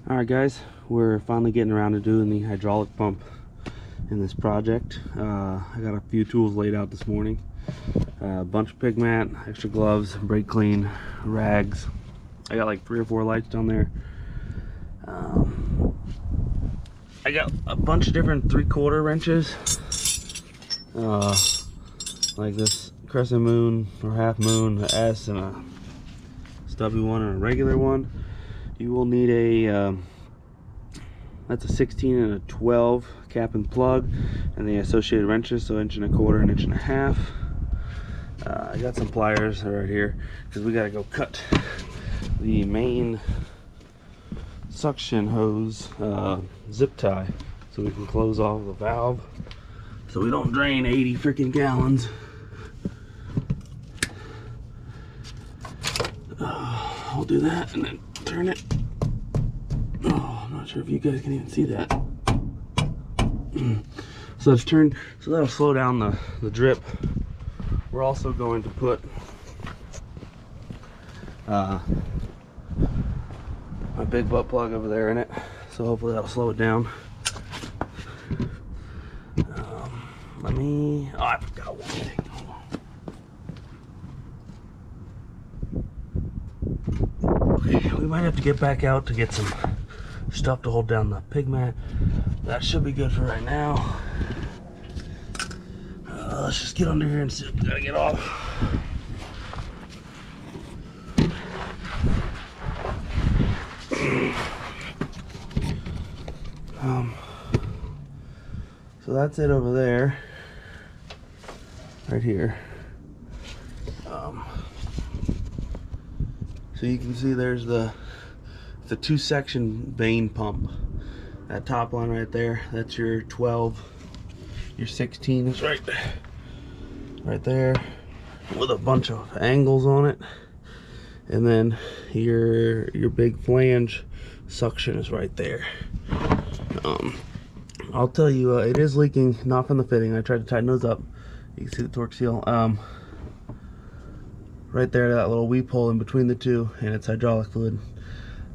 Alright guys, we're finally getting around to doing the hydraulic pump in this project. I got a few tools laid out this morning. A bunch of pig mat, extra gloves, brake clean, rags. I got like 3 or 4 lights down there. I got a bunch of different 3/4 wrenches. Like this crescent moon or half moon, a S, and a stubby one and a regular one. You will need a that's a 16 and a 12 cap and plug, and the associated wrenches, so 1 1/4 and 1 1/2 inches. I got some pliers right here because we got to go cut the main suction hose zip tie so we can close off the valve so we don't drain 80 freaking gallons. I'll do that and then turn it. Oh, I'm not sure if you guys can even see that. So it's turned, so that'll slow down the drip. We're also going to put my big butt plug over there in it, so hopefully that'll slow it down. I forgot one thing. Okay, we might have to get back out to get some stuff to hold down the pig mat. That should be good for right now. Let's just get under here and see if we gotta get off. So that's it over there, right here. So you can see there's the 2-section vane pump. That top line right there, that's your 12. Your 16 is right there with a bunch of angles on it, and then your big flange suction is right there. I'll tell you, it is leaking, not from the fitting. I tried to tighten those up. You can see the torque seal right there, that little weep hole in between the two, and it's hydraulic fluid,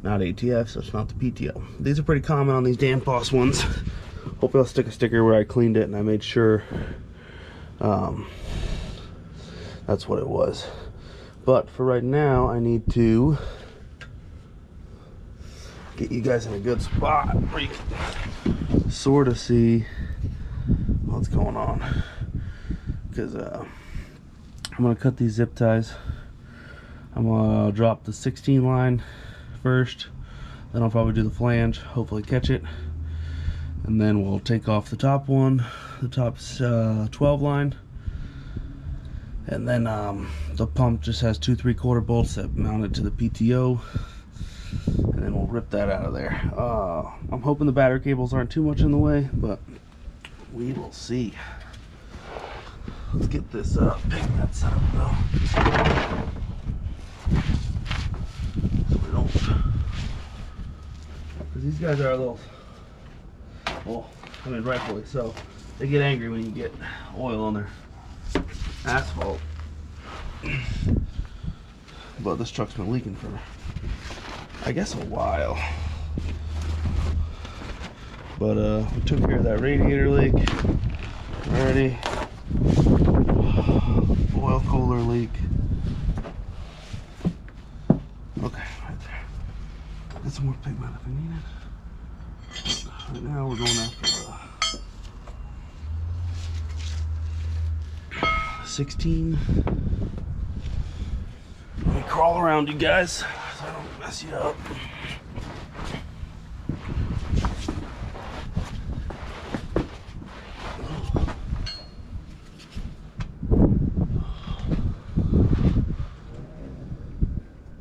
not ATF, so it's not the PTO. These are pretty common on these Danfoss ones. Hopefully I'll stick a sticker where I cleaned it and I made sure that's what it was. But for right now, I need to get you guys in a good spot where you can sort of see what's going on. Because I'm going to cut these zip ties. I'm going to drop the 16 line first. Then I'll probably do the flange, hopefully catch it. And then we'll take off the top one, the top 12 line. And then the pump just has 2 3/4 bolts that mount it to the PTO. And then we'll rip that out of there. I'm hoping the battery cables aren't too much in the way, but we will see. Let's get this pig mat set up though. So we don't, because these guys are a little, well, I mean rightfully so, they get angry when you get oil on their asphalt. But this truck's been leaking for, I guess, a while. But we took care of that radiator leak already. Oil cooler leak. Okay, right there. Get some more pig mat if I need it. Right now we're going after 16. Let me crawl around you guys so I don't mess you up.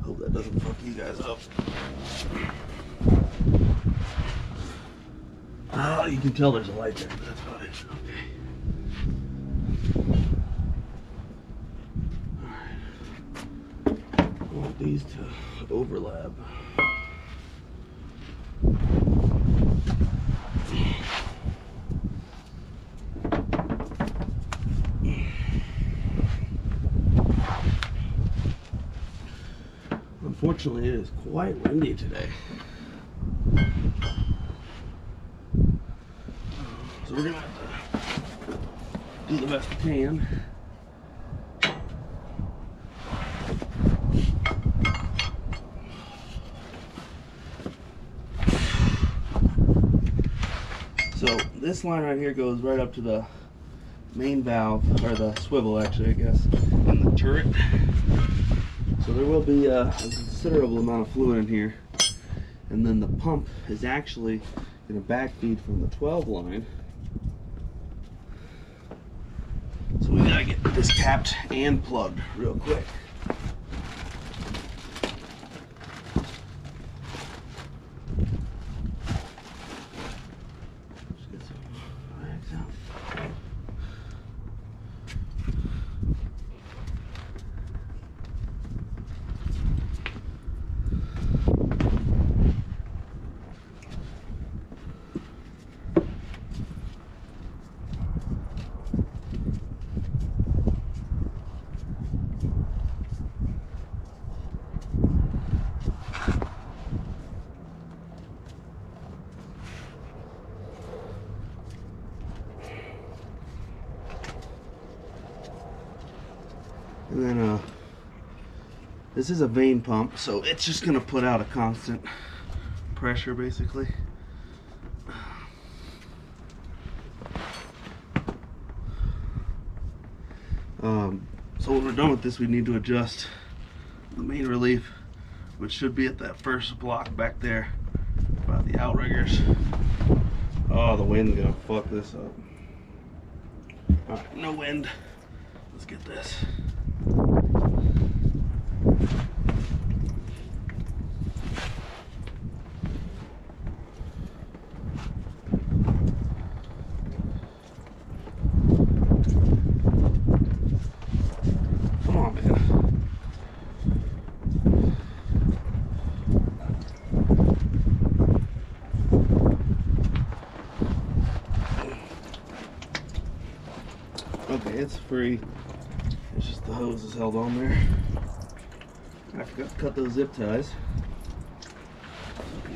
Hope that doesn't fuck you guys up. Oh, you can tell there's a light there, but that's about it. Okay. Alright. I want these to overlap. Unfortunately, it is quite windy today. So we're gonna have to do the best we can. So this line right here goes right up to the main valve, or the swivel actually, I guess, and the turret. So there will be a considerable amount of fluid in here. And then the pump is actually going to backfeed from the 12 line. So we gotta get this capped and plugged real quick. Just get some rags out. And then this is a vane pump, so it's just gonna put out a constant pressure basically. So when we're done with this, we need to adjust the main relief, which should be at that first block back there by the outriggers. Oh, the wind's gonna fuck this up. Alright, no wind. Let's get this. Come on, man. Okay, it's free. It's just the hose is held on there. I forgot to cut those zip ties.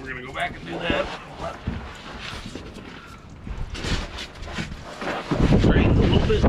We're gonna go back and do that. Drains a little bit.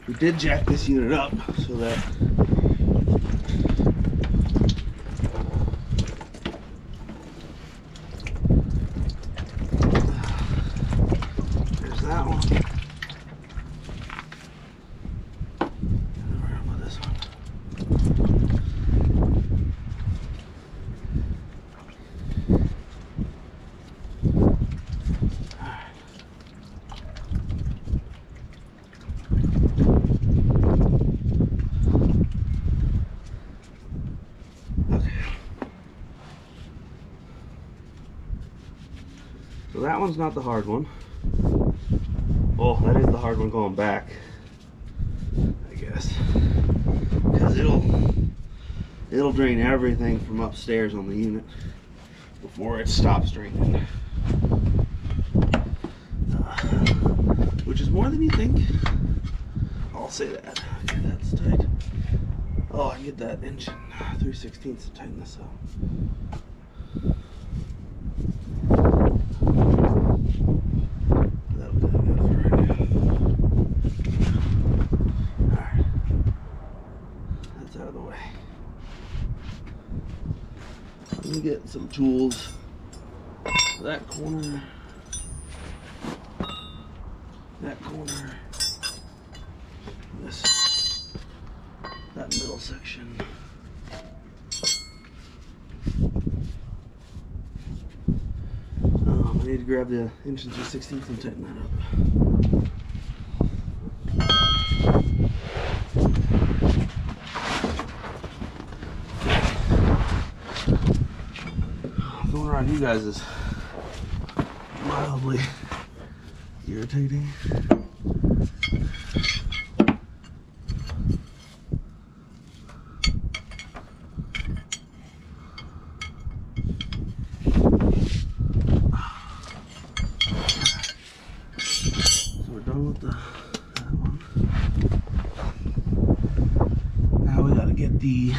We did jack this unit up so that there's that one. And where about this one? So that one's not the hard one. Oh, that is the hard one going back, I guess, because it'll drain everything from upstairs on the unit before it stops draining, which is more than you think. I'll say that. Okay, that's tight. Oh, I can get that inch and 3/16 to tighten this up. Let me get some tools. That corner, that middle section. I need to grab the inch and 3/16 and tighten that up. around you guys is mildly irritating. So we're done with that one. Now we gotta get the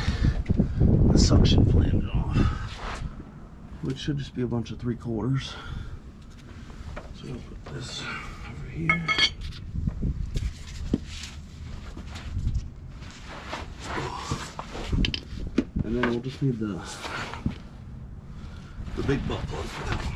suction flange off, which should just be a bunch of 3/4. So we'll put this over here. And then we'll just need the big butt plug for that one.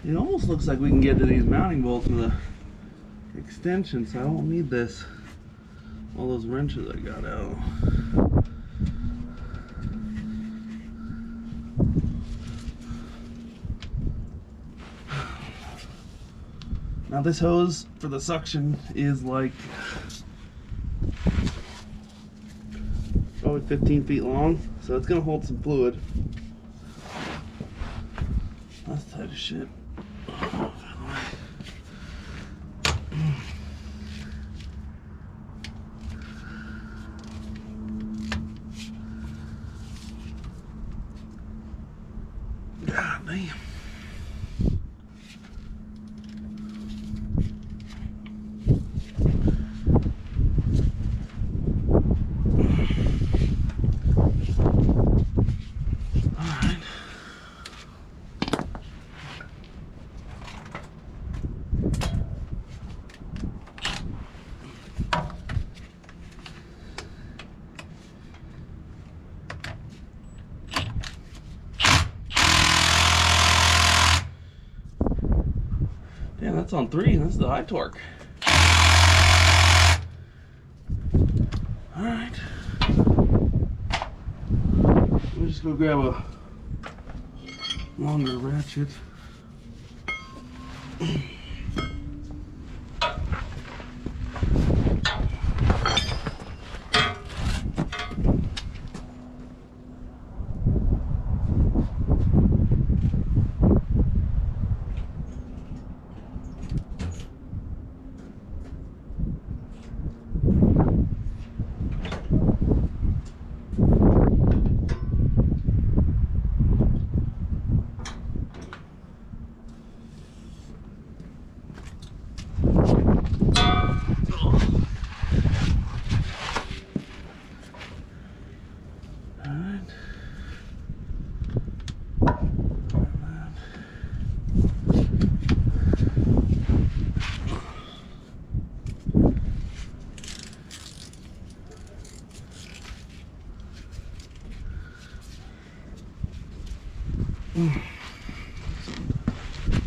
It almost looks like we can get to these mounting bolts with a extension, so I don't need this. All those wrenches I got out. Now this hose for the suction is like probably 15 feet long, so it's gonna hold some fluid. That's tight as shit. God damn. Damn, that's on 3. That's the high torque. Alright. Let me just go grab a longer ratchet.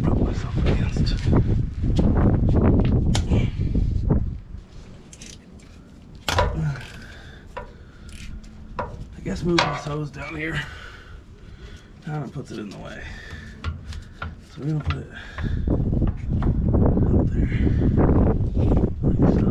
Rub myself against. I guess moving this hose down here kind of puts it in the way. So we're gonna put it up there like so.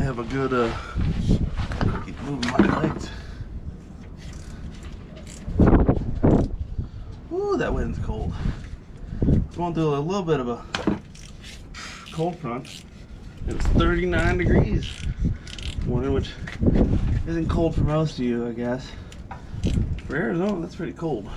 Have a good keep moving my legs. Ooh, that wind's cold. It's going through a little bit of a cold front. It's 39 degrees this morning, which isn't cold for most of you, I guess. For Arizona, that's pretty cold.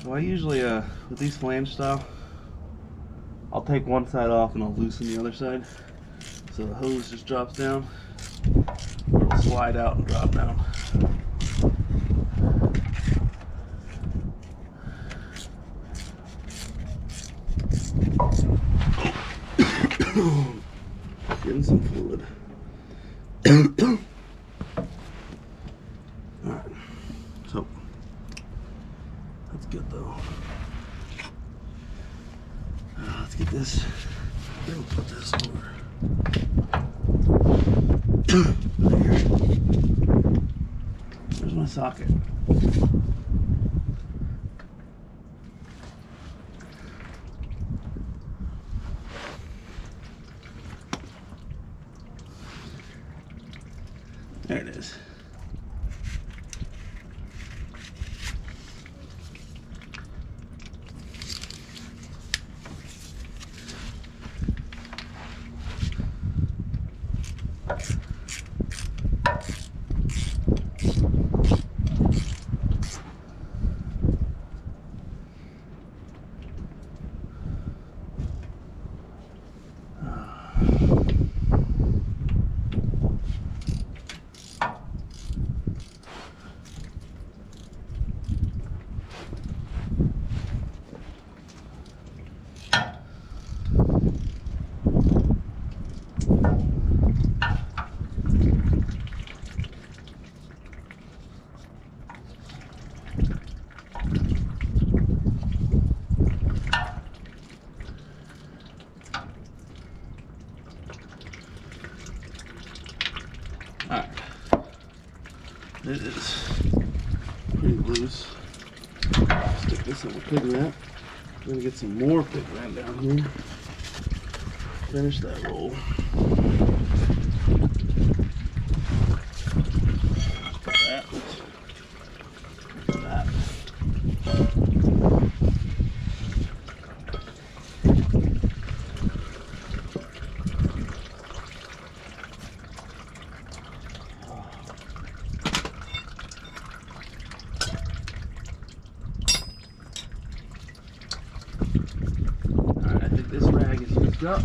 Well, I usually, with these flange style, I'll take one side off and I'll loosen the other side. So the hose just drops down, or it'll slide out and drop down. Getting some fluid. Alright, so that's good though. Let's get this. We'll put this over. There. There's my socket. There it is. Alright, it is pretty loose. Stick this on the pig mat. I'm gonna get some more pig mat down here. Finish that roll. That. That. Alright, I think this rag is used up.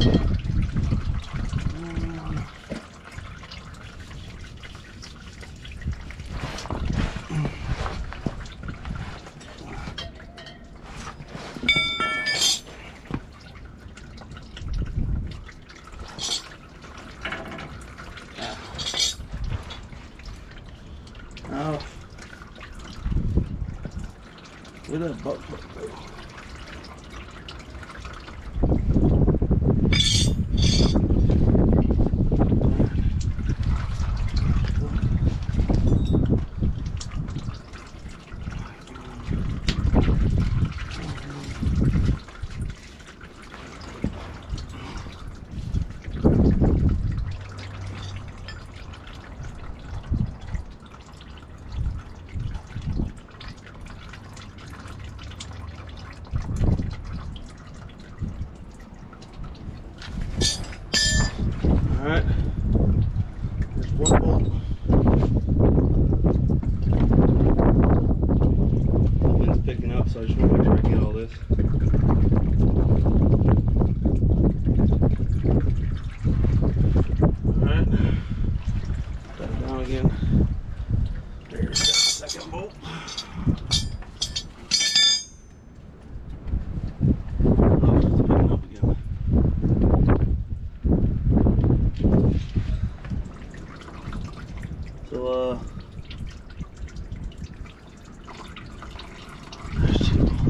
Now, where'd that butt plug go? Alright, there's one bolt. The wind's picking up, so I just want to make sure I get all this. Alright, set it down again. There's that second bolt. So, there's two bolts.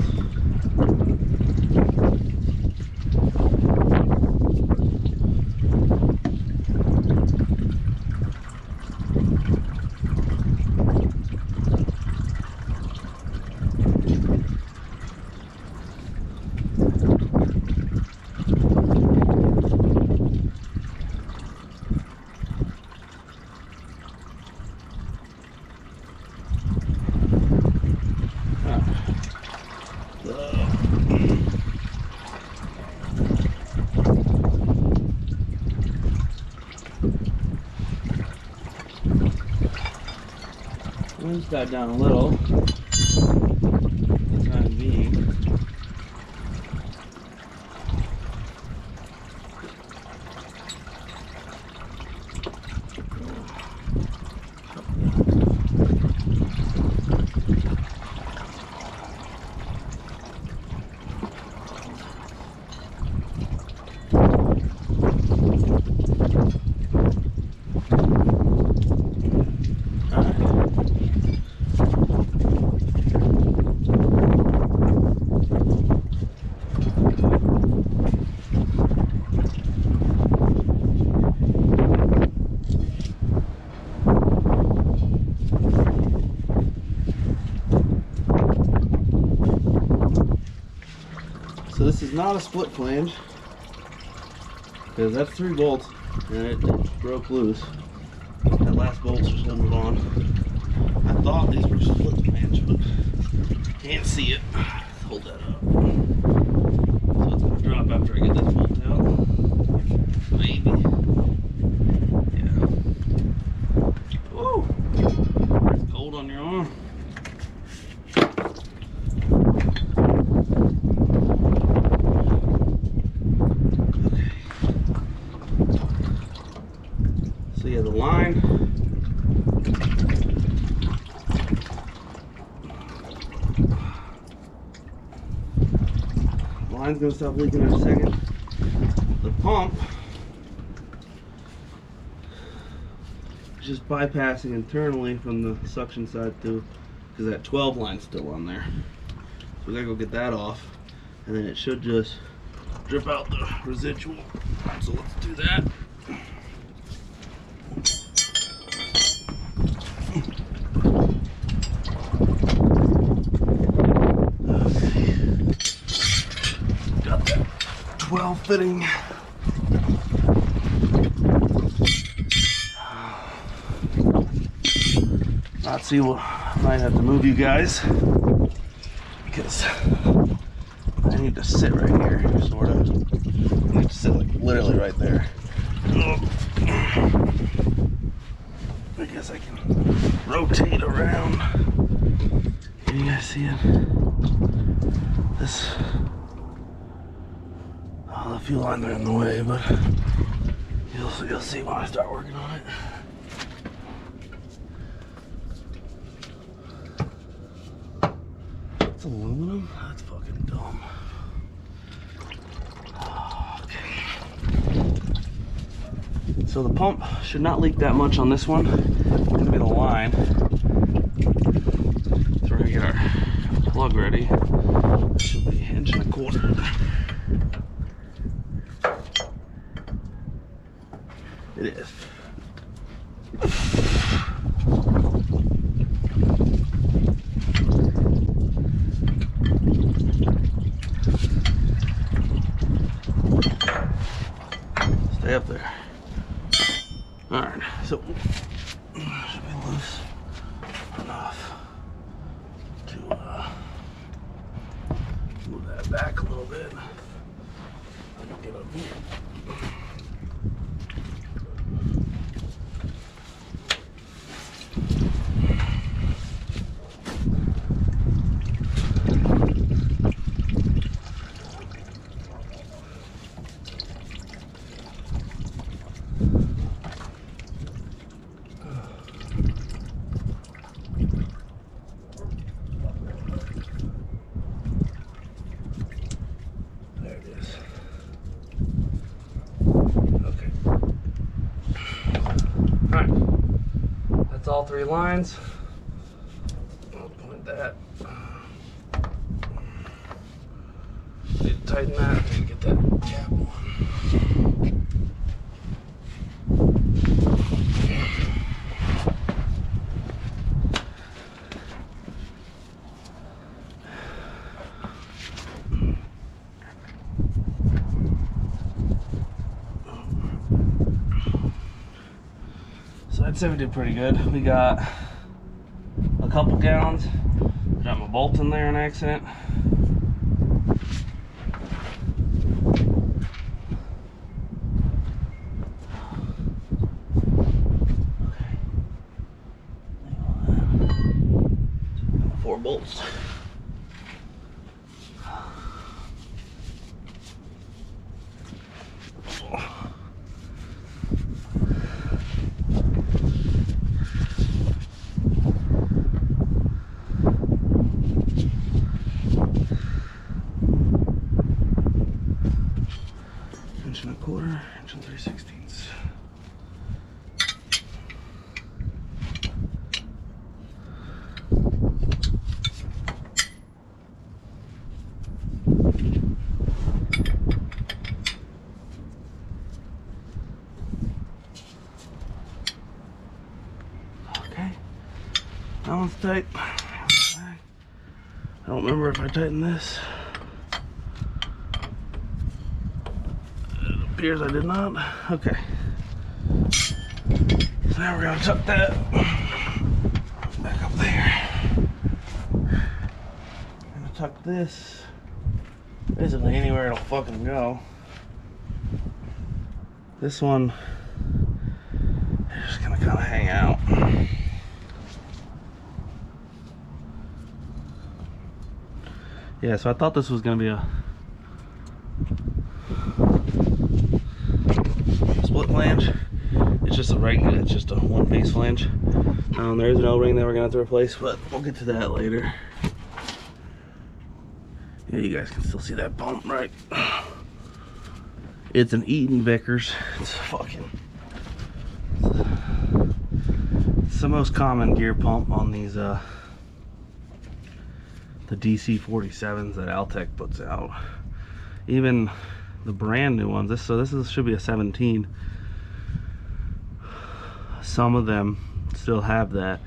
Wind's died down a little. For the time being. So this is not a split flange, because that's 3 bolts and it broke loose. That last bolt's just holding it on. I thought these were split flange, but can't see it. Let's hold that up. So it's gonna drop after I get this bolt out. Maybe. Yeah. Whoa! It's cold on your arm. Okay. So yeah, the line. Line's gonna stop leaking in a second. The pump is just bypassing internally from the suction side through, because that 12 line's still on there. So we gotta go get that off, and then it should just drip out the residual. So let's do that. Okay. Got that 12 fitting. Let's see, what I might have to move you guys, because I need to sit right here, sort of. I need to sit like literally right there. I guess I can rotate around. Can you guys see it? This, oh, the fuel lines are in the way, but you'll see when I start working on it. It's aluminum? That's fucking dumb. Okay. So the pump should not leak that much on this one. It's gonna be the line. So we're gonna get our plug ready. It should be 1.25 inches. It is. Stay up there. All right, so should be loose enough to move that back a little bit. I can get up here. All 3 lines. I'll point that. Need to tighten that. Need to get that cap on. So I'd say we did pretty good. We got a couple gallons. Got my bolt in there on accident. Okay. 4 bolts. Inch and 3/16. Okay, that one's tight. I don't remember if I tightened this. appears I did not. Okay. So now we're gonna tuck that back up there. I'm gonna tuck this basically anywhere it'll fucking go. This one is just gonna kind of hang out. Yeah, so I thought this was gonna be a split flange. It's just a regular, it's just a one piece flange. There is an O-ring that we're gonna have to replace, but we'll get to that later. Yeah, you guys can still see that bump, right? It's an Eaton Vickers. It's fucking, it's the most common gear pump on these the DC47s that Altec puts out. Even the brand new ones, this should be a 17. Some of them still have that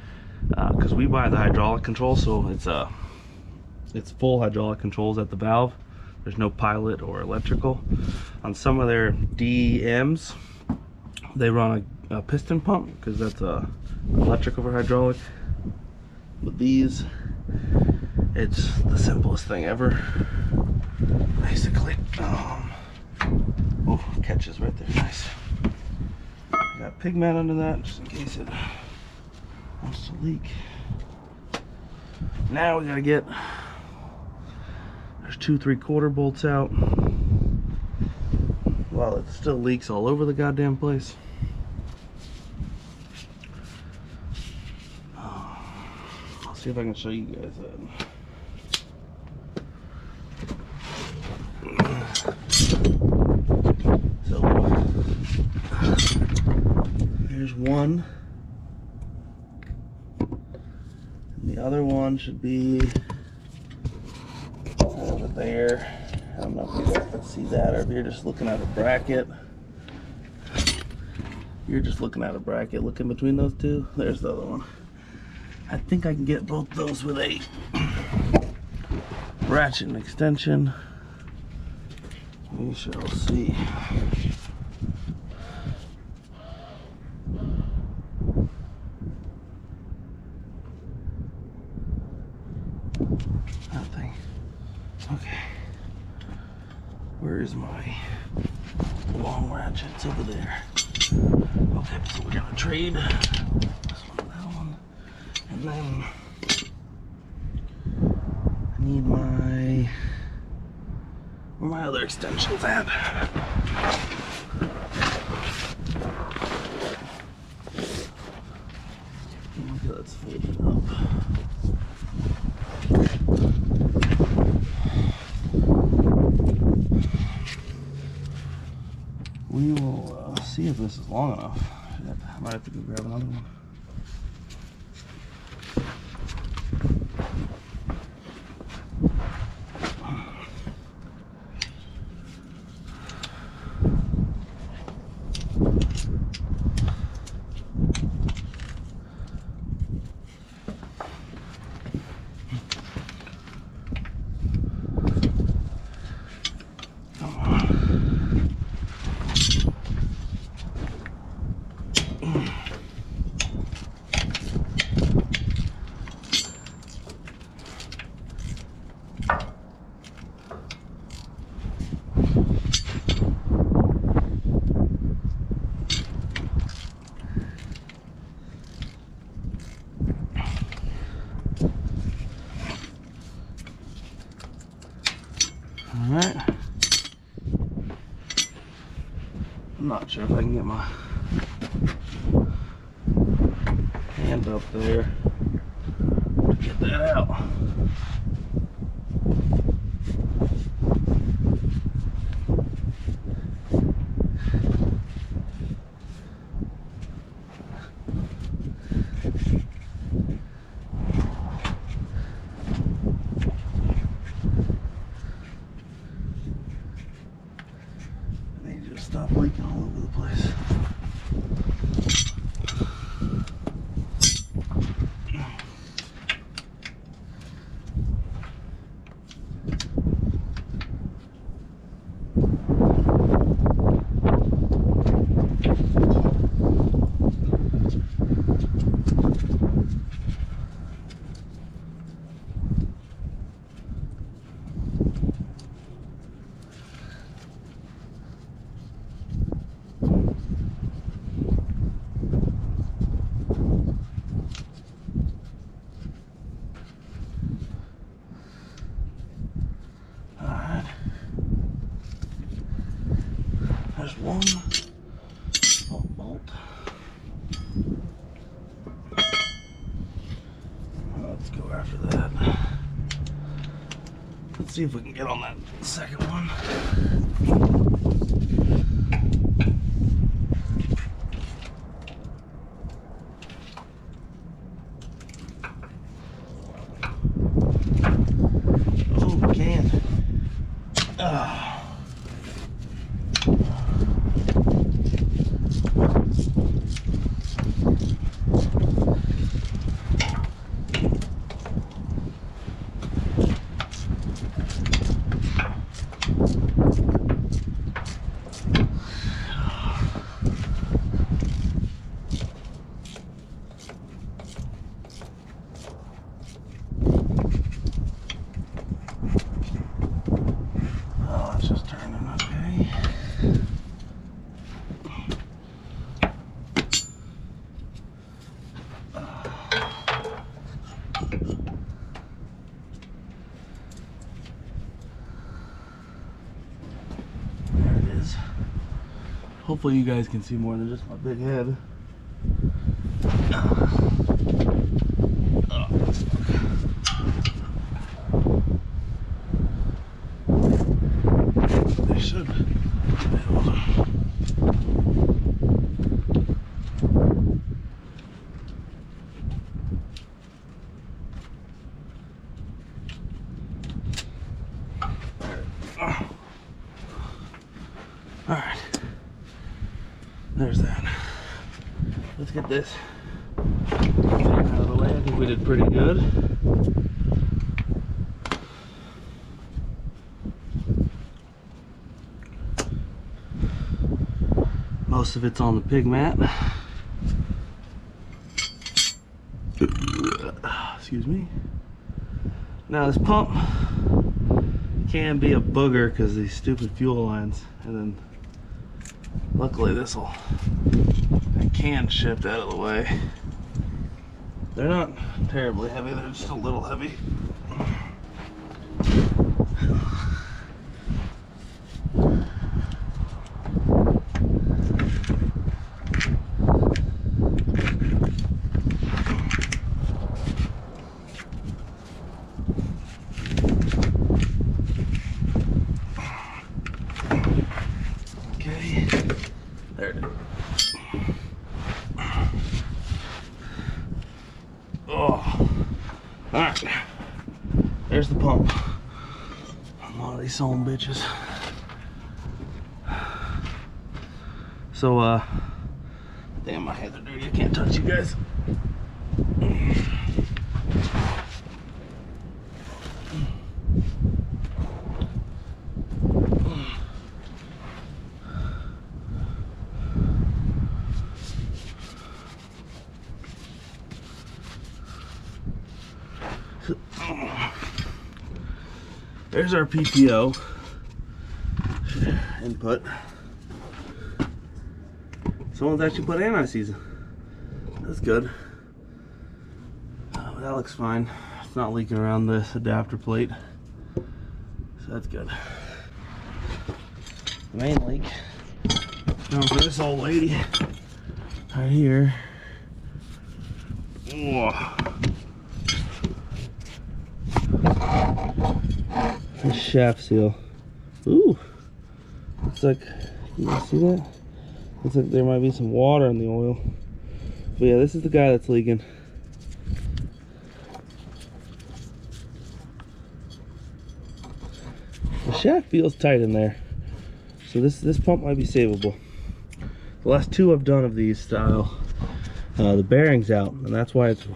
because we buy the hydraulic control, so it's full hydraulic controls at the valve. There's no pilot or electrical. On some of their DMs, they run a piston pump because that's electric over hydraulic. But these, it's the simplest thing ever. Basically, oh, catches right there, nice. Got pig mat under that just in case it wants to leak. Now we gotta get, there's 2 3/4 bolts out. Well, it still leaks all over the goddamn place. I'll see if I can show you guys that. So here's one, and the other one should be over there. I don't know if you guys can see that, or if you're just looking at a bracket. You're just looking at a bracket. Look in between those two. There's the other one. I think I can get both those with a ratchet and extension. We shall see. Nothing. Okay. Where is my long ratchet? It's over there. Okay, so we're gonna trade this one, that one, and then I need where my other extensions at. Okay, let's fold it up. We will see if this is long enough. I might have to go grab another one. Alright. I'm not sure if I can get my hand up there to get that out. Stop leaking all over the place. one bolt. Let's go after that. Let's see if we can get on that second one. Oh, can. Hopefully you guys can see more than just my big head. They should be able to. All right. There's that. Let's get this out of the way. I think we did pretty good. Most of it's on the pig mat. Excuse me. Now this pump can be a booger because these stupid fuel lines, and then luckily that can shift out of the way. They're not terribly heavy, they're just a little heavy. Okay, there it is. Oh, alright, there's the pump. A lot of these son bitches. So, damn, my hands are dirty. I can't touch you guys. There's our PTO input. Someone's actually put anti-season. That's good. That looks fine. It's not leaking around this adapter plate, so that's good. The main leak comes for this old lady right here. Whoa. This shaft seal. Ooh. Looks like, you guys see that? Looks like there might be some water in the oil. But yeah, this is the guy that's leaking. The shaft feels tight in there. So this pump might be savable. The last two I've done of these style, the bearing's out, and that's why it's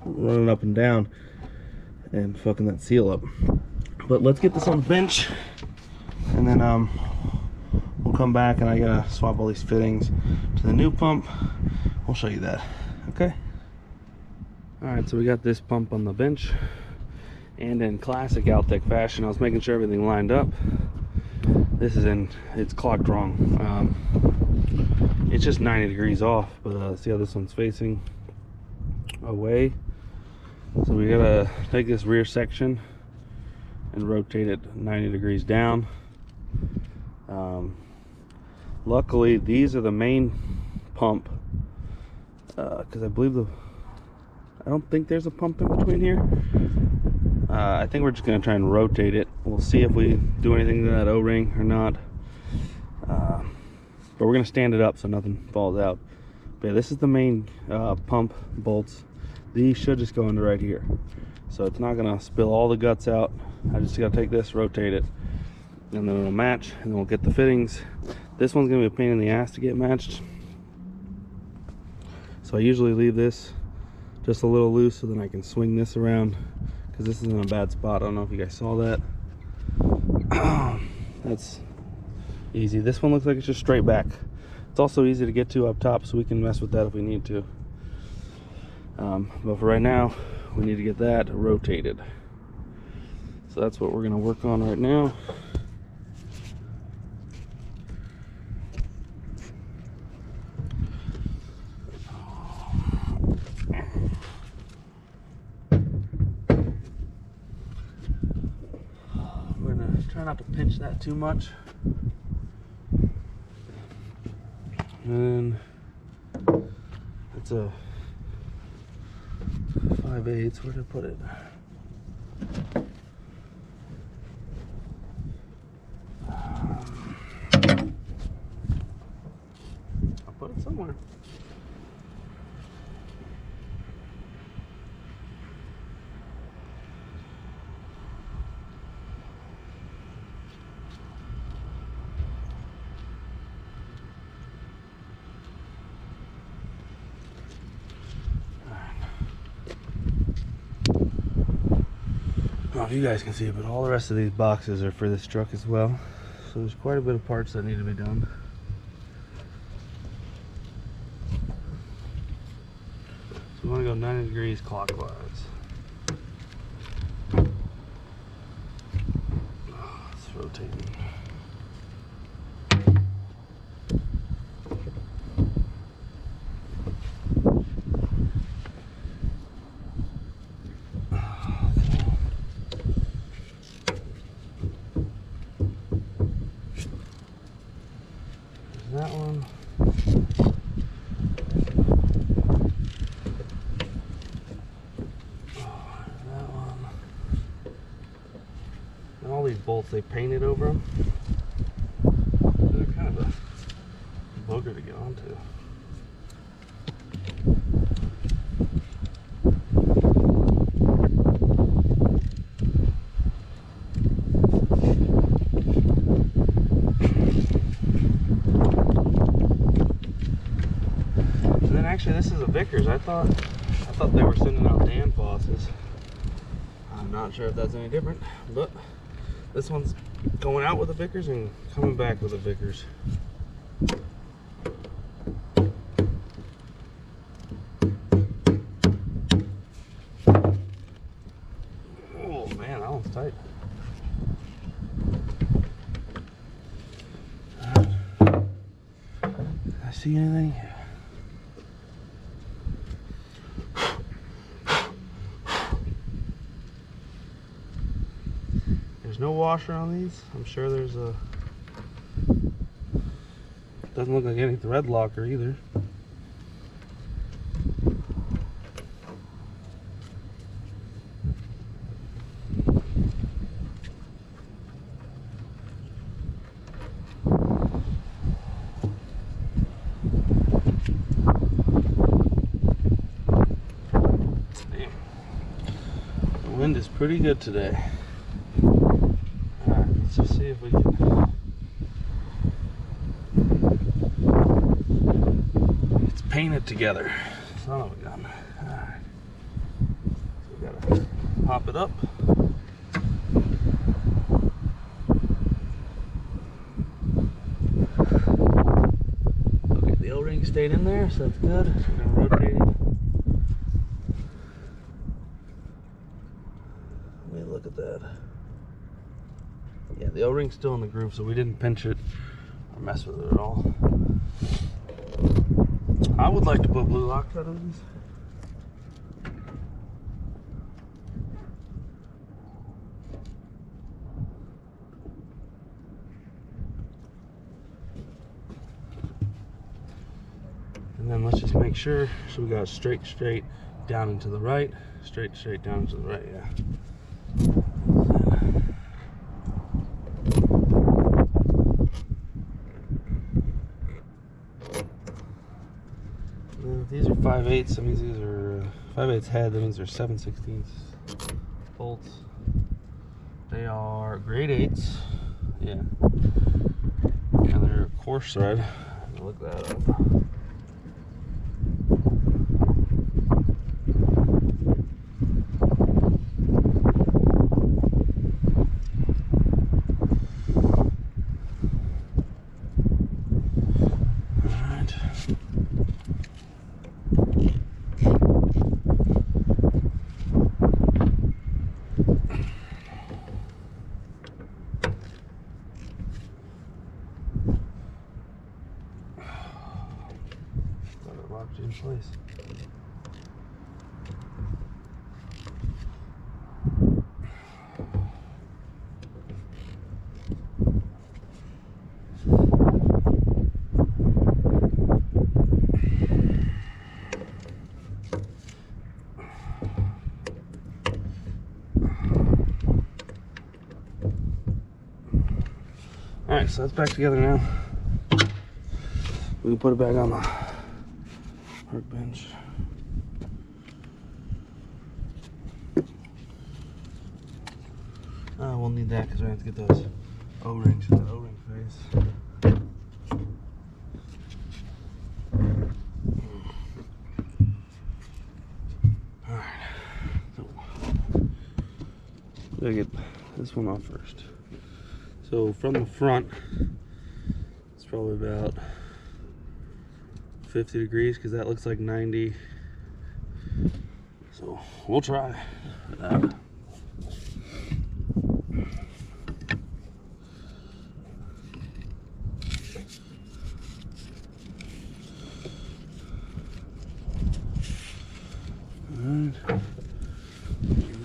running up and down and fucking that seal up. But let's get this on the bench, and then we'll come back and I gotta swap all these fittings to the new pump. I'll show you that. Okay. All right, so we got this pump on the bench, and in classic Altec fashion, I was making sure everything lined up. This is it's clocked wrong. It's just 90 degrees off, but see how this one's facing away? So we gotta take this rear section and rotate it 90 degrees down. Luckily, these are the main pump, because I believe I don't think there's a pump in between here. I think we're just going to try and rotate it. We'll see if we do anything to that O-ring or not. But we're going to stand it up so nothing falls out. But yeah, this is the main pump bolts. These should just go into right here. So it's not going to spill all the guts out. I just got to take this, rotate it, and then it'll match, and then we'll get the fittings. This one's going to be a pain in the ass to get matched. So I usually leave this just a little loose so then I can swing this around, because this is in a bad spot. I don't know if you guys saw that. That's easy. This one looks like it's just straight back. It's also easy to get to up top, so we can mess with that if we need to. But for right now, we need to get that rotated. So that's what we're going to work on right now. We're going to try not to pinch that too much. And it's a 5/8. Where did I put it? I'll put it somewhere. I don't know if you guys can see it, but all the rest of these boxes are for this truck as well. So there's quite a bit of parts that need to be done. So we want to go 90 degrees clockwise. Oh, it's rotating. That one. Oh, that one. And all these bolts, they painted over them. They're kind of a booger to get onto. Actually, this is a Vickers. I thought they were sending out Danfosses. I'm not sure if that's any different, but this one's going out with a Vickers and coming back with a Vickers. Oh man, that one's tight. Did I see anything? There's no washer on these. I'm sure there's a... Doesn't look like any thread locker either. Damn. The wind is pretty good today. Let's see if we can. It's painted together. Son of a gun. Alright. So we gotta pop it up. Okay, the O-ring stayed in there, so that's good. We're gonna rotate it. Let me look at that. Yeah, the O-ring's still in the groove, so we didn't pinch it or mess with it at all. I would like to put blue Loctite on these. And then let's just make sure. So we got straight down and to the right, straight down and to the right. Yeah. These are 5/8. That means these are 5/8 head. That means they're 7/16 bolts. They are grade 8s. Yeah. And they're coarse thread. Look that up. Locked in place. Alright, so that's back together now. We can put it back on the workbench. We'll need that because we have to get those O-rings for the O-ring face. Alright, so we gotta get this one off first. So from the front, it's probably about 50 degrees because that looks like 90. So we'll try that. Alright.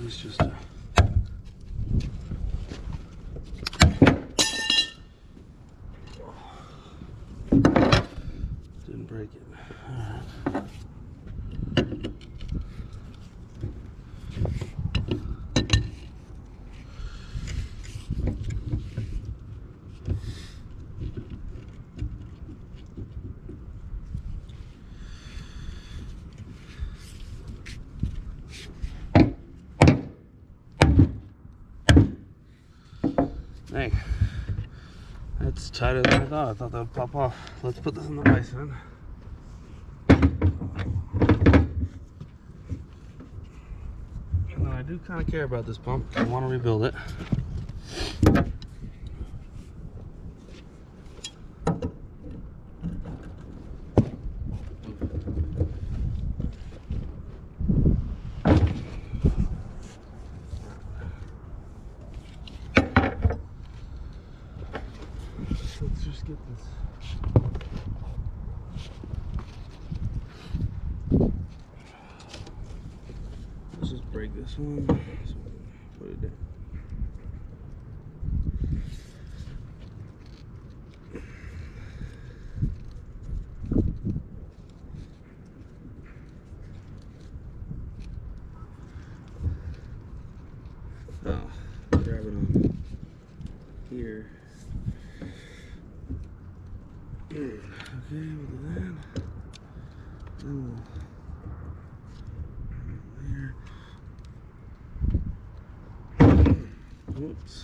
It's just didn't break it. Alright. Hey, that's tighter than I thought. I thought that would pop off. Let's put this in the vise then. And I do kind of care about this pump. I want to rebuild it. Let's just get this. Let's just break this one. So put it down. Oh, grab it on here. Okay, we'll do that. Then we'll there. Whoops.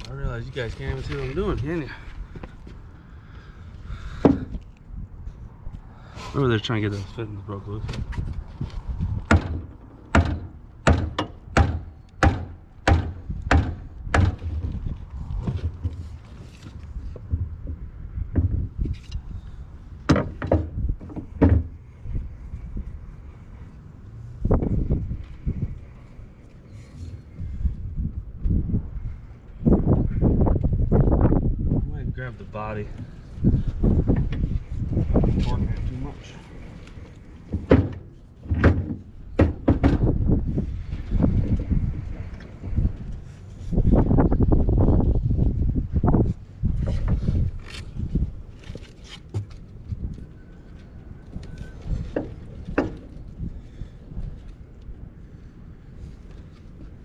I realize you guys can't even see what I'm doing, can you? Over there trying to get those fittings broke loose. grab the body. Torquing it too much.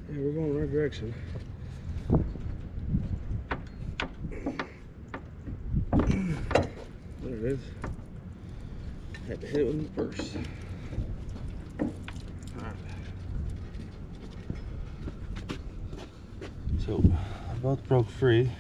Yeah, we're going the right direction. There it is. Had to hit it with the purse. Alright. So, both broke free.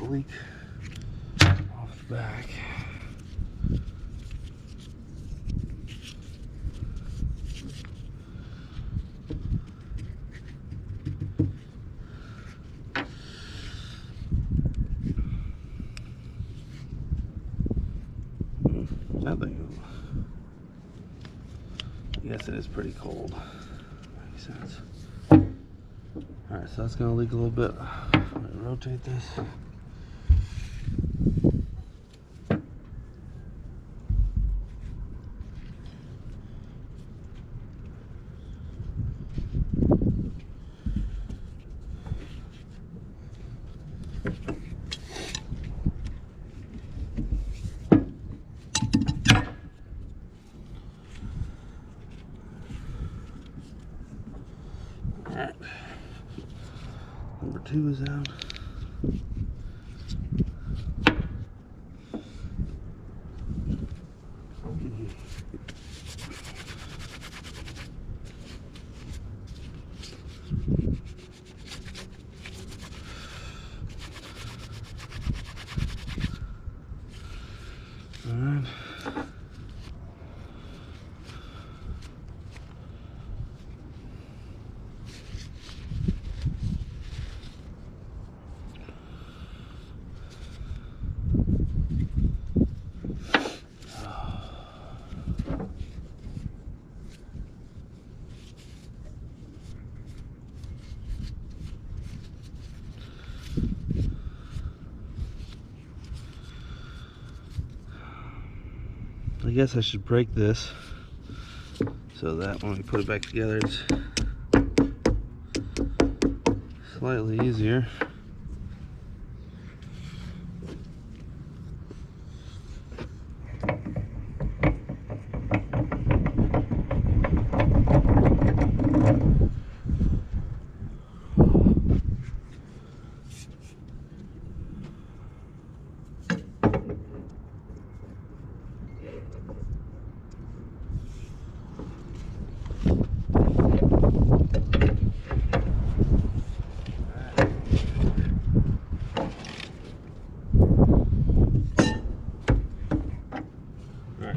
Leak off the back. That thing, yes, it is pretty cold. Makes sense. Alright, so that's gonna leak a little bit. I'm gonna rotate this. Alright, number 2 is out. Alright. I guess I should break this so that when we put it back together it's slightly easier.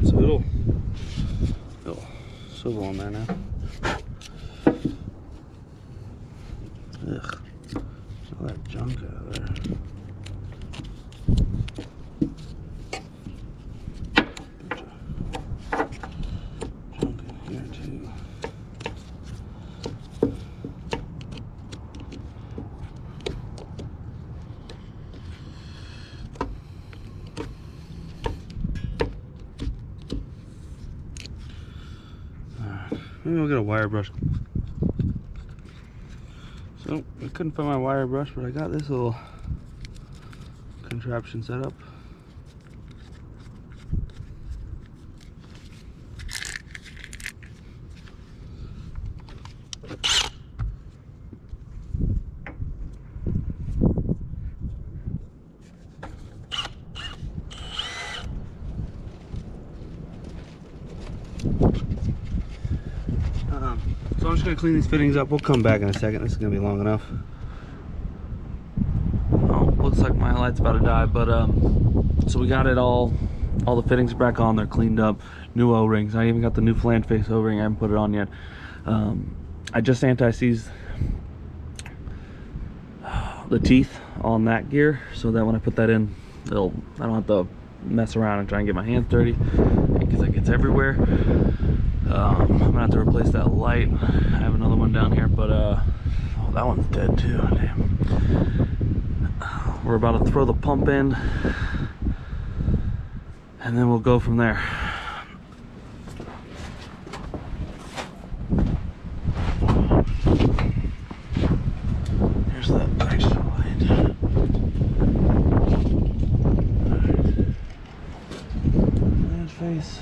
So it'll swivel on there now. Ugh, all that junk out of there. Junk in here too. Maybe I'll get a wire brush. So I couldn't find my wire brush, but I got this little contraption set up. So I'm just going to clean these fittings up. We'll come back in a second. This is going to be long enough. Oh, looks like my light's about to die, but so we got it all the fittings are back on. They're cleaned up. New O-rings. I even got the new flange face O-ring. I haven't put it on yet. I just anti-seized the teeth on that gear so that when I put that in, I don't have to mess around and try and get my hands dirty because it gets everywhere. I'm gonna have to replace that light. I have another one down here, but oh, that one's dead too. Damn. We're about to throw the pump in, and then we'll go from there. Here's that extra light. There's face.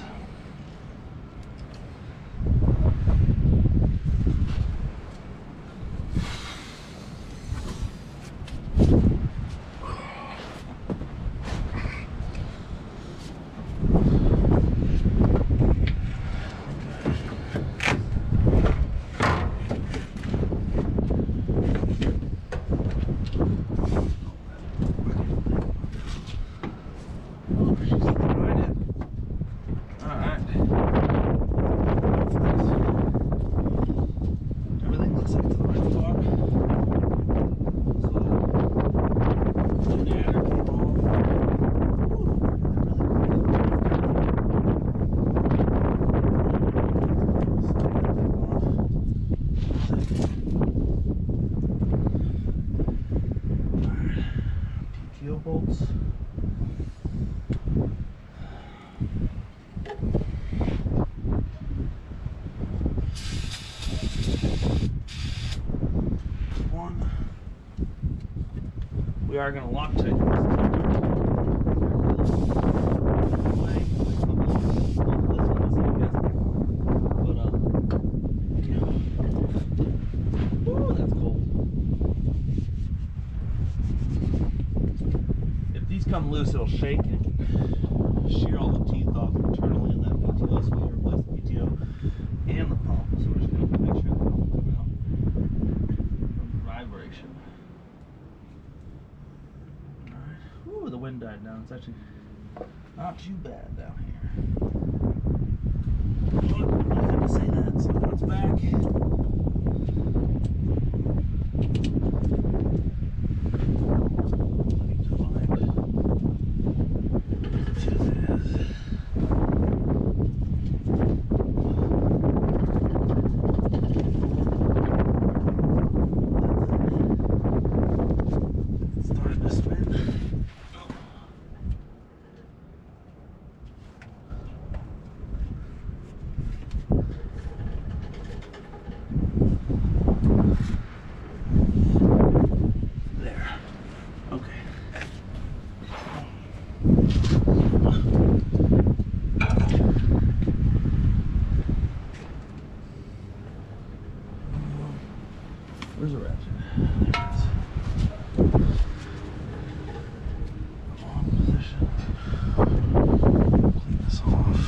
Bolts. One. We are going to lock tight. Ooh, that's cold. Come loose, it'll shake and shear all the teeth off internally in that PTO, so we replace the PTO and the pump. So we're just going to make sure they don't come out from vibration. Alright. Ooh, the wind died down. It's actually not too bad down here. Oh, I had to say that, so it's back. Where's the ratchet? There it is. On position. Clean this off.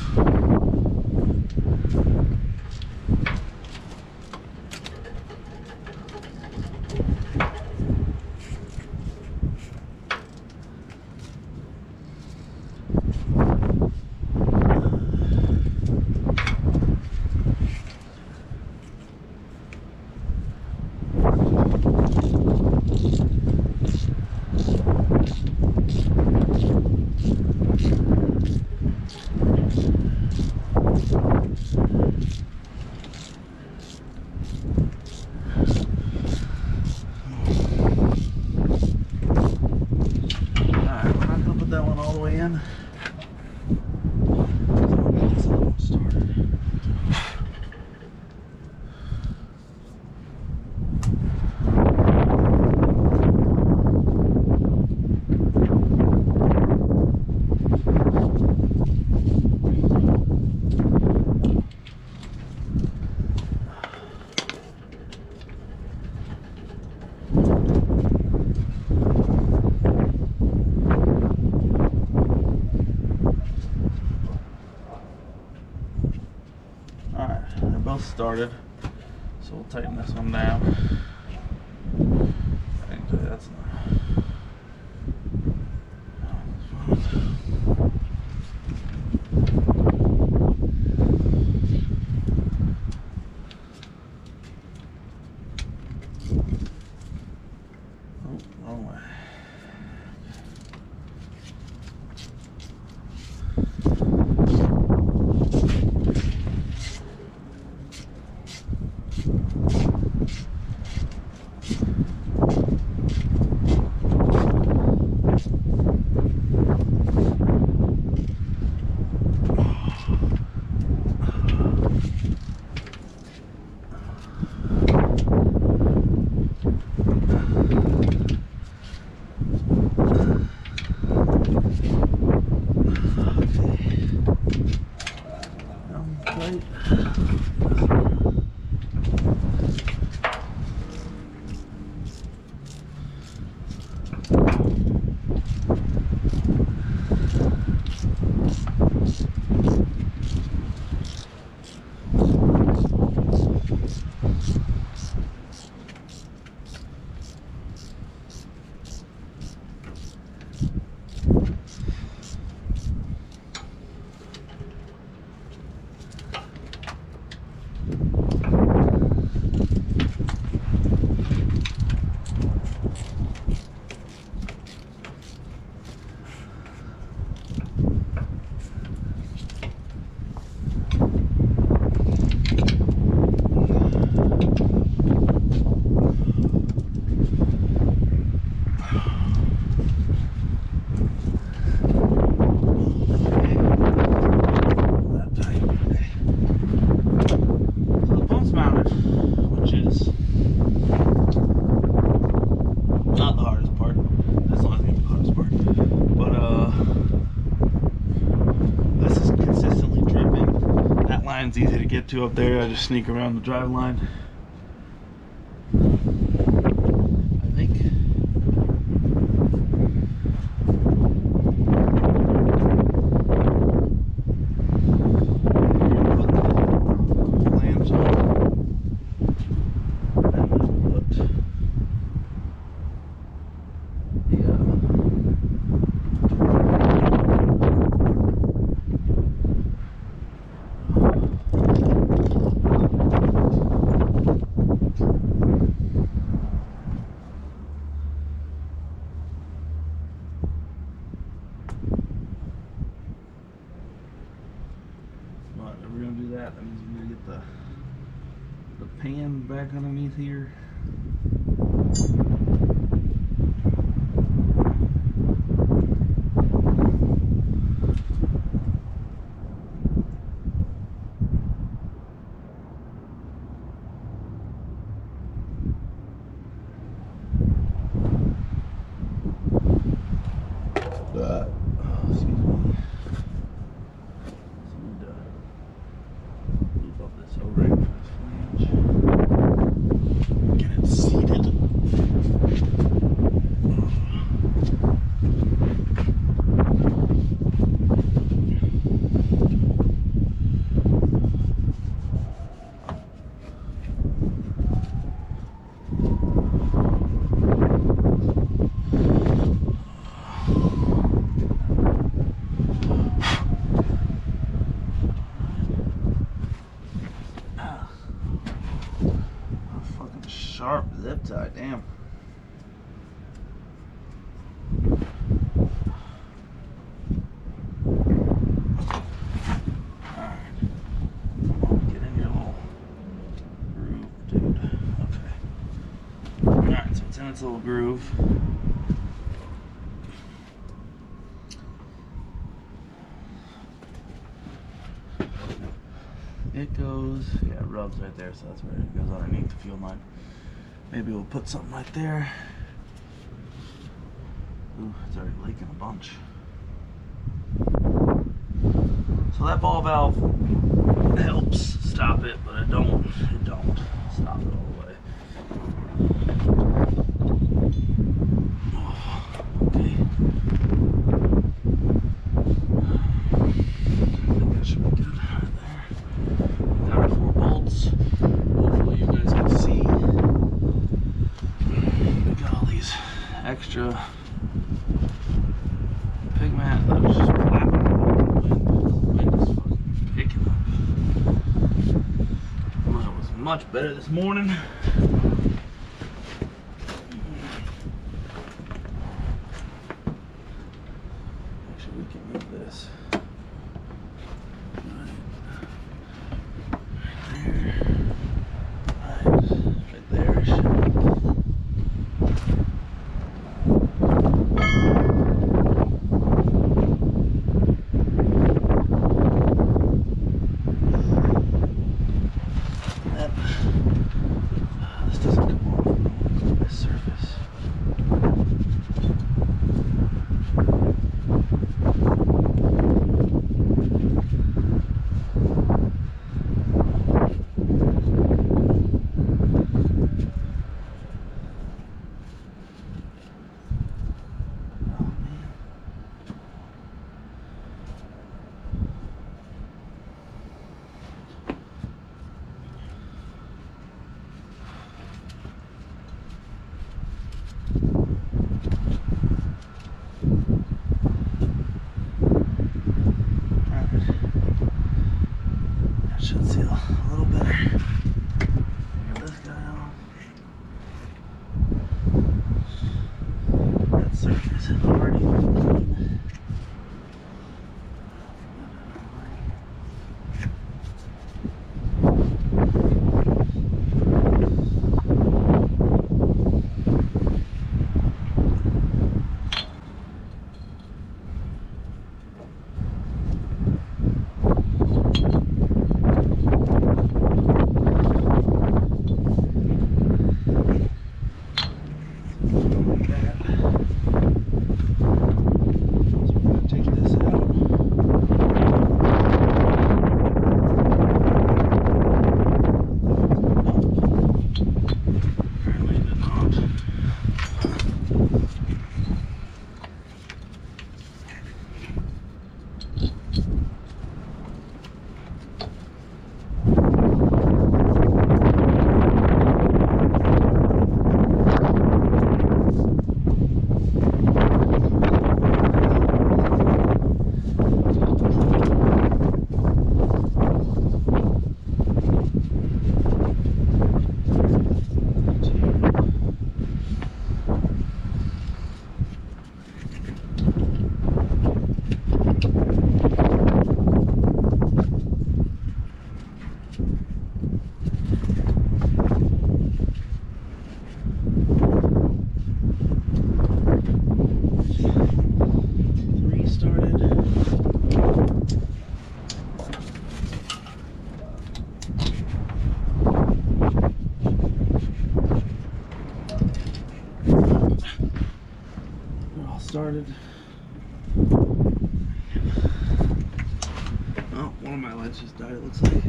Started, so we'll tighten this one down. Actually, that's not. tight. It's easy to get to up there. I just sneak around the drive line. I think. Put the flange on. We're gonna do that. That means we're gonna get the pan back underneath here. Excuse me. Over for this flange. Get it seated. Sharp zip tie, damn. Alright. Get in your little groove, dude. Okay. Alright, so it's in its little groove. It goes, yeah, it rubs right there, so that's where it goes underneath the fuel line. Maybe we'll put something right there. Ooh, it's already leaking a bunch. So that ball valve helps stop it, but it don't stop it all the way. Oh, okay. I think that should be good right there. Got our 4 bolts. Hopefully you guys can see. We got all these extra pig mat that was just flapping. The wind is fucking picking up. Well, it was much better this morning. Actually, we can move this. Should seal a little better. Get this guy on. That surface is already clean. Started. Oh, one of my lights just died, it looks like.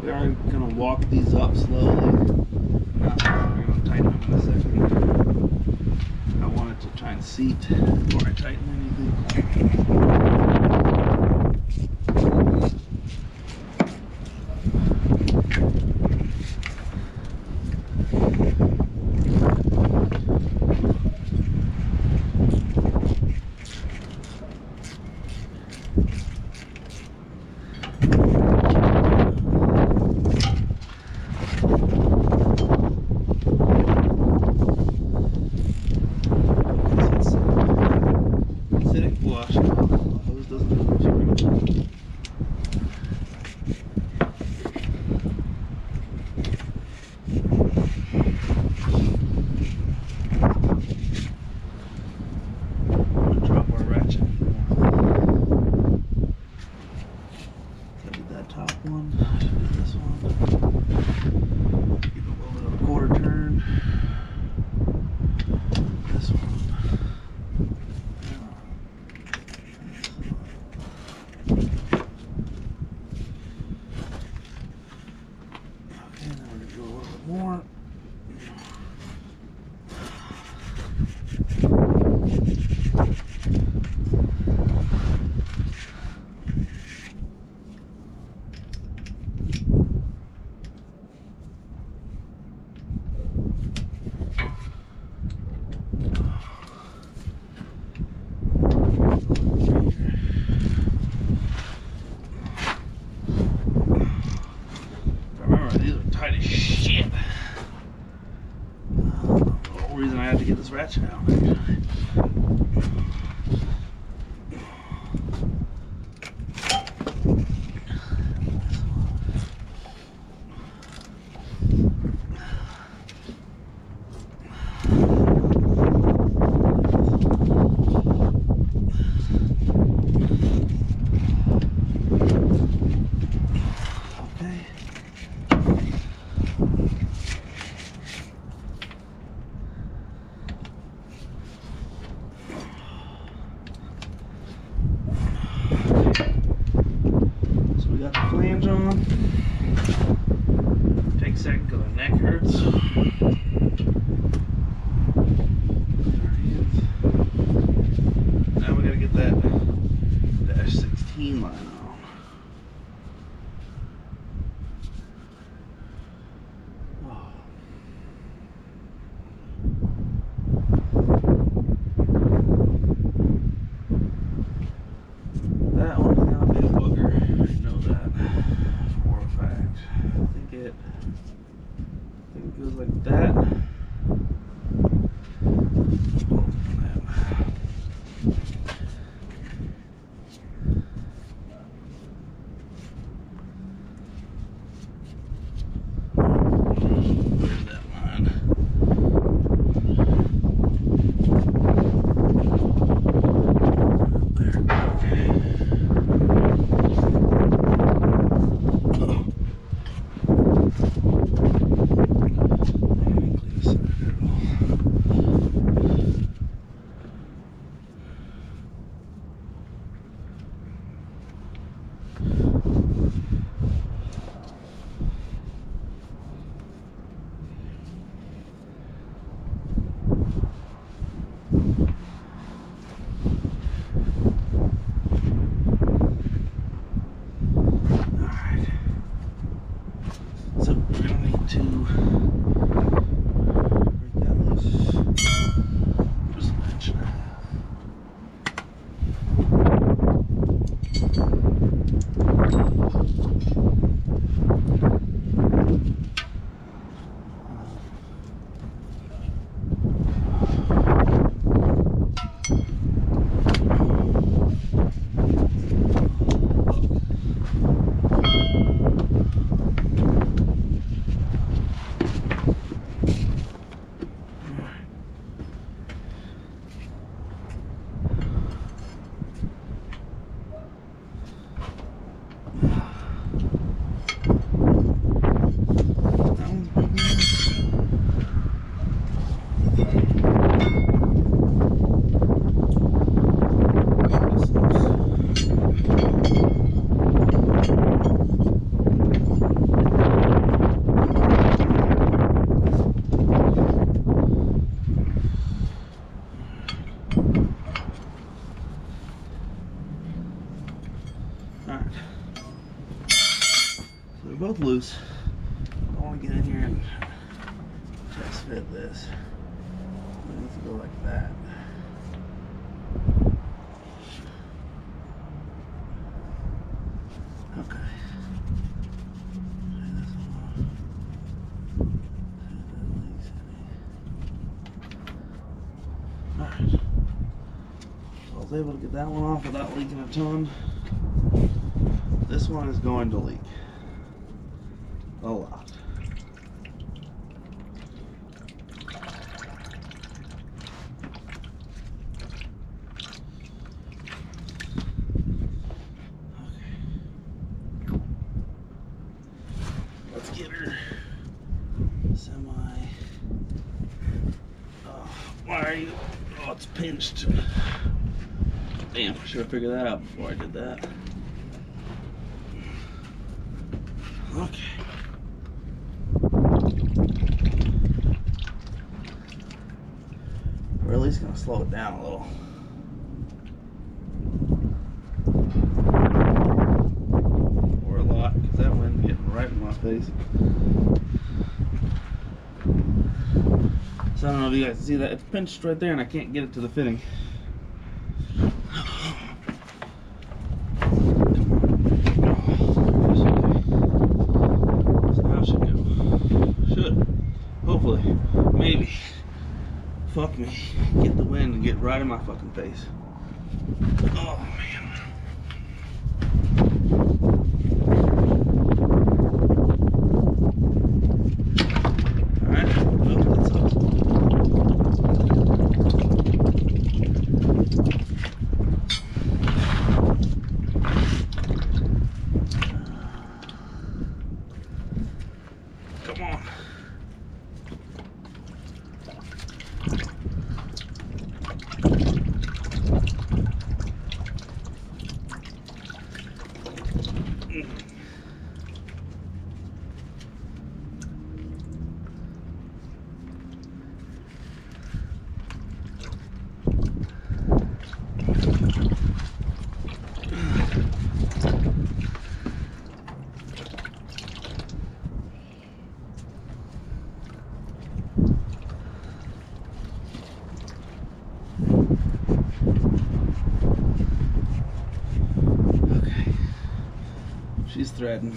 We are going to walk these up slowly. We're going to tighten them in a second. I wanted to try and seat before I tighten anything. Reason I had to get this ratchet out. Take a second because my neck hurts. Now we gotta get that dash 16 line on. That one's gonna be a booger. I know that for a fact. I think it goes like that. There's that line. There. So we're gonna need to break that loose. Just an inch and a half. Alright. So they're both loose. I want to get in here and test fit this. It needs to go like that. Okay. Alright. So I was able to get that one off without leaking a ton. This one is going to leak a lot. Okay. Let's get her semi. Oh, why are you? Oh, it's pinched. Damn, I should have figured that out before I did that. Okay. We're at least gonna slow it down a little. Or a lot, because that wind's getting right in my face. So I don't know if you guys see that. It's pinched right there and I can't get it to the fitting. Hopefully, maybe, fuck me, get the wind and get right in my fucking face. Oh man. Alright, well, that sucks. Come on. threading.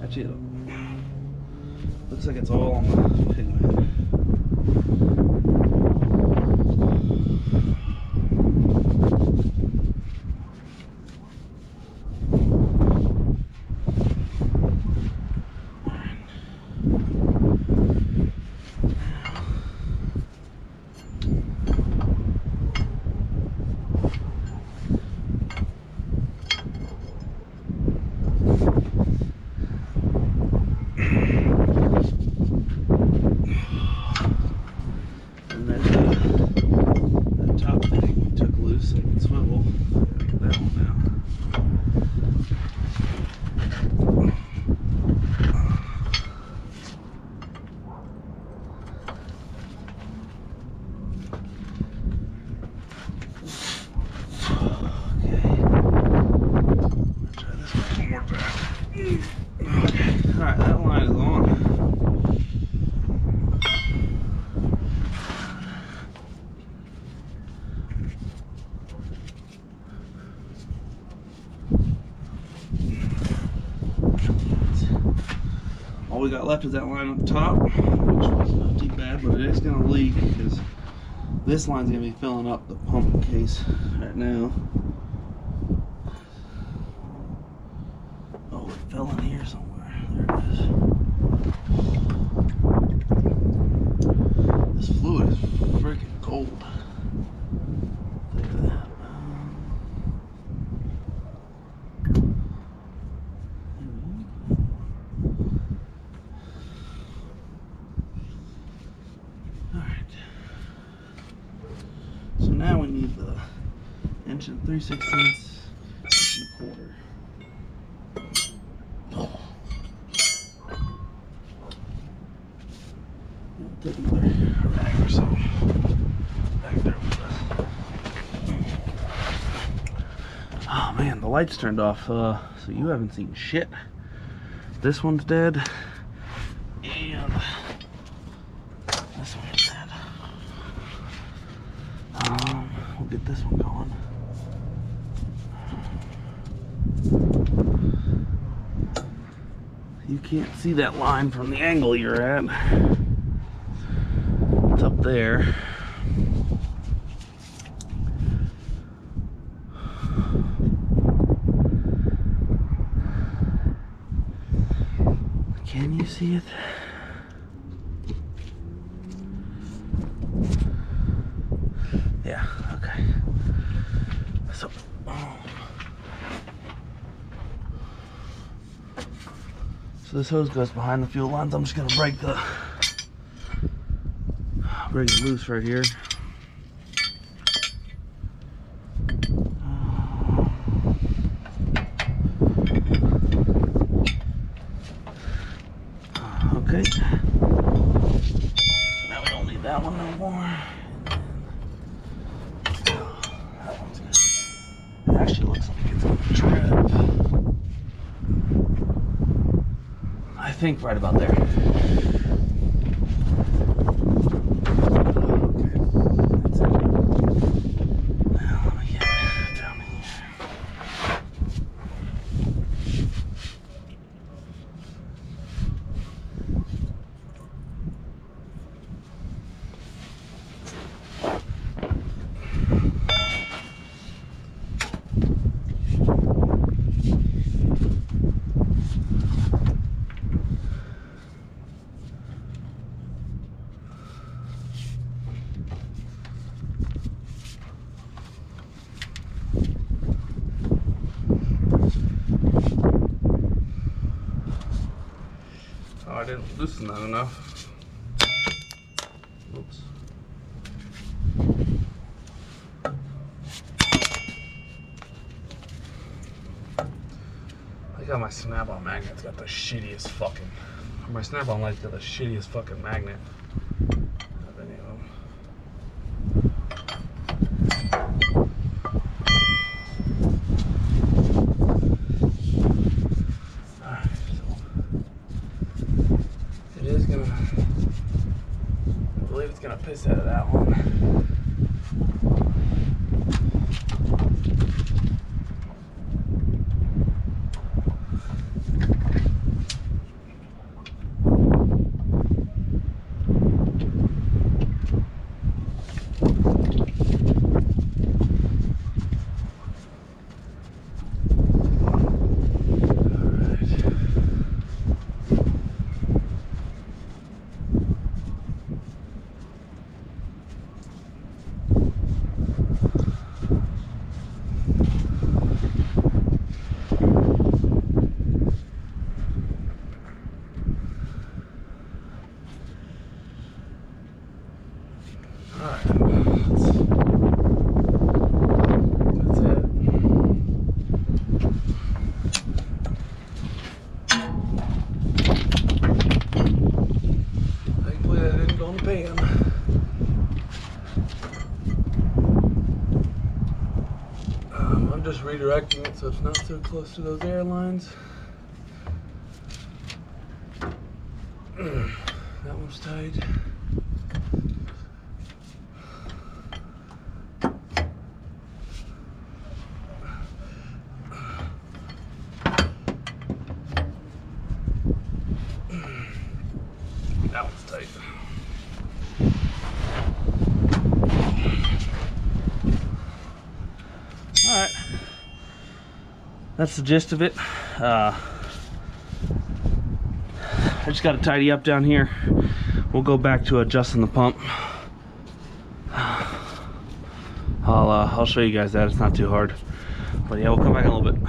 Actually, looks like it's all on the pigment. Alright, that line is on. All we got left is that line up top, which was not too bad, but it is going to leak because this line's going to be filling up the pump case right now. Oh, it fell in here somewhere. There it is. This fluid is freaking cold. Look at that. Alright. So now we need the 1 3/16 and 1/4. Take another rag or so back there with us. Oh man, the lights turned off, so you haven't seen shit. This one's dead, and this one's dead. We'll get this one going. You can't see that line from the angle you're at. It's up there. Can you see it? Yeah, okay. So, so this hose goes behind the fuel lines. I'm just gonna break it loose right here. Okay. So now we don't need that one no more. That one's good. It actually looks like it's on the trip. I think right about there. I didn't loosen that enough. Oops. I got my snap-on magnet's got the shittiest fucking. My snap-on light's got the shittiest fucking magnet of any of them. Alright, so it is gonna. I believe it's gonna piss out of that one. I'm just redirecting it so it's not so close to those airlines. That one's tight. That one's tight. Alright, that's the gist of it. I just got to tidy up down here. We'll go back to adjusting the pump. I'll show you guys that. It's not too hard, but yeah, we'll come back in a little bit.